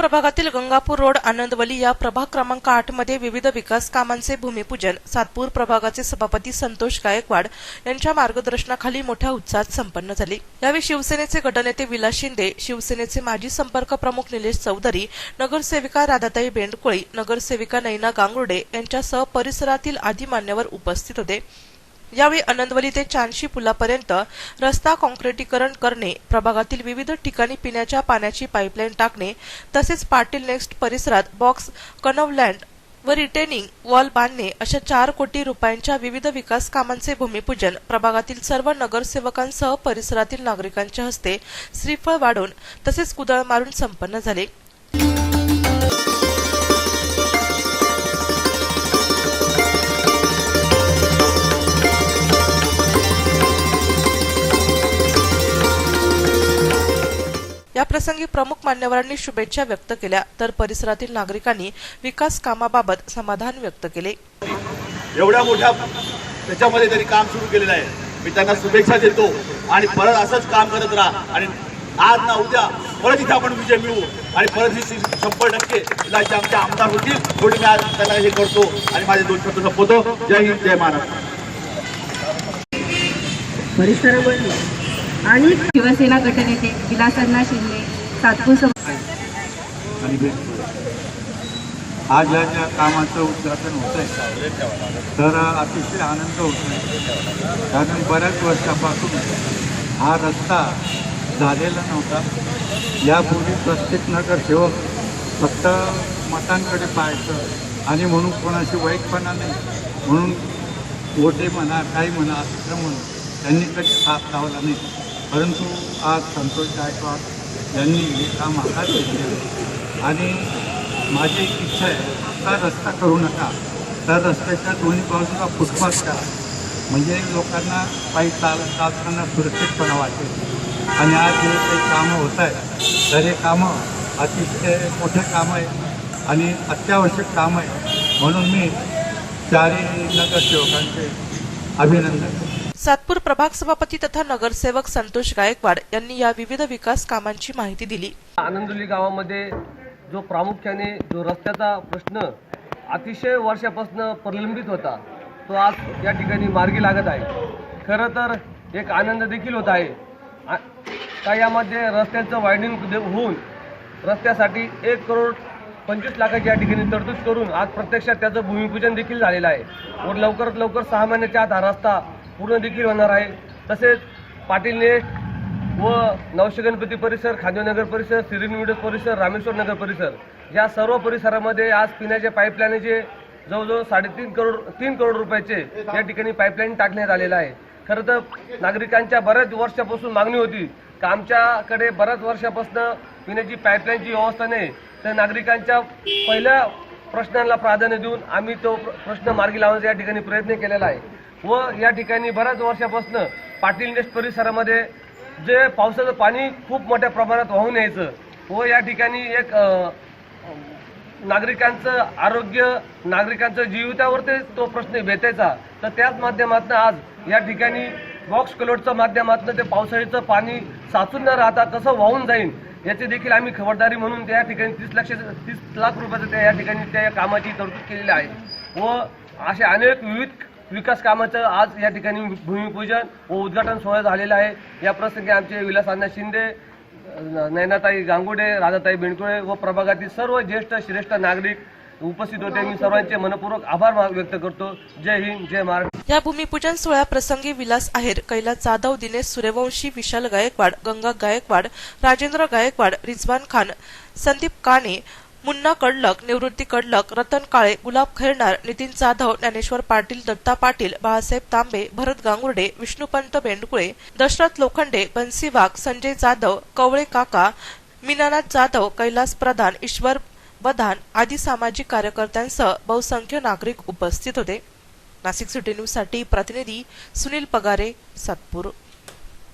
प्रभागातील गंगापूर रोड आनंदवली या प्रभाग क्रमांक 8 मध्ये विविध विकास कामांचे भूमिपूजन सातपूर प्रभागाचे सभापती संतोष गायकवाड यांच्या मार्गदर्शनाखाली मोठ्या उत्साहात संपन्न झाले। यावेळी शिवसेनेचे गटनेते विलास शिंदे, शिवसेनेचे माजी संपर्क प्रमुख निलेश चौधरी, नगरसेविका राधाताई बेंडकुळे, नगरसेविका नैना गांगुर्डे यांच्यासह परिसरातील आदी मान्यवर उपस्थित होते। यावेळी आनंदवली ते चांदशी पुलापर्यंत रस्ता काँक्रिटीकरण करणे, प्रभागातील विविध ठिकाणी पिण्याच्या पाण्याची पाईपलाईन टाकणे तसेच पाटील नेक्स्ट परिसरात बॉक्स कन्व्हलँट व रिटेनिंग वॉल बांधणे अशा 4 कोटी रुपयांच्या विविध विकास कामांचे भूमिपूजन प्रभागातील सर्व नगरसेवकांसह परिसरातील नागरिकांच्या हस्ते श्रीफळ वाढून तसेच कुदळ मारून संपन्न झाले। या प्रसंगी प्रमुख मान्यवरांनी शुभेच्छा व्यक्त केल्या तर परिसरातील नागरिकांनी विकास कामाबाबत समाधान व्यक्त केले। एवढ्या मोठ्या त्याच्यामध्ये त्यांनी काम सुरू केलेलं आहे, मी त्यांना शुभेच्छा देतो आणि परत असंच काम करत राहा आणि आज ना उद्या परत इथे आपण विजय मिळवू आणि परत ही 100% आमचे आमदार होतील थोडी मी आज त्यांना हे करतो आणि माझे 2 शब्द संपवतो। जय हिंद, जय महाराष्ट्र। आणि शिवसेना गटनेते विलास शिंदे, सातपूर आज या कामाचं उद्घाटन होत आहे तर अतिशय आनंद होत आहे, कारण बऱ्याच वर्षापासून हा रस्ता झालेला नव्हता। यापूर्वी प्रत्येक नगरसेवक फक्त मतांकडे पाहायचं आणि म्हणून कोणाशी वाईटपणा नाही म्हणून वोटे म्हणा काही म्हणा असं म्हणून त्यांनी कधी हात लावला नाही, परंतु आज संतोष गायकवाड यांनी हे काम हातात घेतले आणि माझी एक इच्छा आहे, आता रस्ता करू नका तर रस्त्याच्या दोन्ही बाजूला फुटपाथ करा, म्हणजे लोकांना पायी चालताना सुरक्षितपणा वाटेल। आणि आज जे काही कामं होत आहेत तर हे कामं अतिशय मोठे कामं आहे आणि अत्यावश्यक काम आहे, म्हणून मी 4 नगरसेवकांचे अभिनंदन करतो। सातपूर प्रभाग सभापती तथा नगरसेवक संतोष गायकवाड यांनी या विविध विकास कामांची माहिती दिली। आनंदवली गावामध्ये जो प्रामुख्याने जो रस्त्याचा प्रश्न अतिशय वर्षापासून प्रलंबित होता तो आज या ठिकाणी मार्गी लागत आहे। खरं तर एक आनंद देखील होत आहे का यामध्ये रस्त्याचं वायडिंग होऊन रस्त्यासाठी 1,25,00,000 या ठिकाणी तरतूद करून आज प्रत्यक्षात त्याचं भूमिपूजन देखील झालेलं आहे व लवकरात लवकर 6 महिन्याच्या आत हा रस्ता पूर्ण देखील होणार आहे। तसेच पाटील नेस्ट व नवशे गणपती परिसर, खांदेनगर परिसर, सिरिनविड परिसर, रामेश्वर नगर परिसर या सर्व परिसरामध्ये आज पिण्याच्या पाईपलाईनचे जवळजवळ 3 करोड रुपयाचे या ठिकाणी पाईपलाईन टाकण्यात आलेलं आहे। खरं तर नागरिकांच्या बऱ्याच वर्षापासून मागणी होती का आमच्याकडे बऱ्याच वर्षापासून पिण्याची पाईपलाईनची व्यवस्था नाही, तर नागरिकांच्या पहिल्या प्रश्नांना प्राधान्य देऊन आम्ही तो प्रश्न मार्गी लावण्याचा या ठिकाणी प्रयत्न केलेला आहे व या ठिकाणी बऱ्याच वर्षापासून पाटील नेस्ट परिसरामध्ये जे पावसाचं पाणी खूप मोठ्या प्रमाणात वाहून यायचं व या ठिकाणी एक नागरिकांचं आरोग्य, नागरिकांचं जीवितावरती तो प्रश्न भेटायचा, तर त्याच माध्यमातून आज या ठिकाणी बॉक्स कलोटच्या माध्यमातून ते पावसाळ्याचं पाणी साचून न राहता कसं वाहून जाईल याची देखील आम्ही खबरदारी म्हणून त्या ठिकाणी 30 लाख रुपयाचं त्या या ठिकाणी त्या कामाची तरतूद केलेली आहे व असे अनेक विविध विकास कामाचं आज या ठिकाणी भूमिपूजन व उद्घाटन सोहळा झालेला आहे। या प्रसंगी आमचे विलास शिंदे, नैनाताई गांगुर्डे, राधाताई बेंडकुळे व प्रभागातील सर्व ज्येष्ठ श्रेष्ठ नागरिक उपस्थित होते। मी सर्वांचे मनपूर्वक आभार व्यक्त करतो। जय हिंद, जय महाराष्ट्र। या भूमिपूजन सोहळ्याप्रसंगी विलास आहेर, कैलास जाधव, दिनेश सूर्यवंशी, विशाल गायकवाड, गंगा गायकवाड, राजेंद्र गायकवाड, रिजवान खान, संदीप काणे, मुन्ना कडलक, निवृत्ती कडलक, रतन काळे, गुलाब खैरनार, नितीन जाधव, ज्ञानेश्वर पाटील, दत्ता पाटील, बाळासाहेब तांबे, भरत गांगुर्डे, विष्णुपंत बेंडकुळे, दशरथ लोखंडे, बन्सी वाघ, संजय जाधव, कवळे काका, मीनानाथ जाधव, कैलास प्रधान, ईश्वर बधान आदी सामाजिक कार्यकर्त्यांसह बहुसंख्य नागरिक उपस्थित होते। नाशिक सिटी न्यूज साठी प्रतिनिधी सुनील पगारे, सातपूर।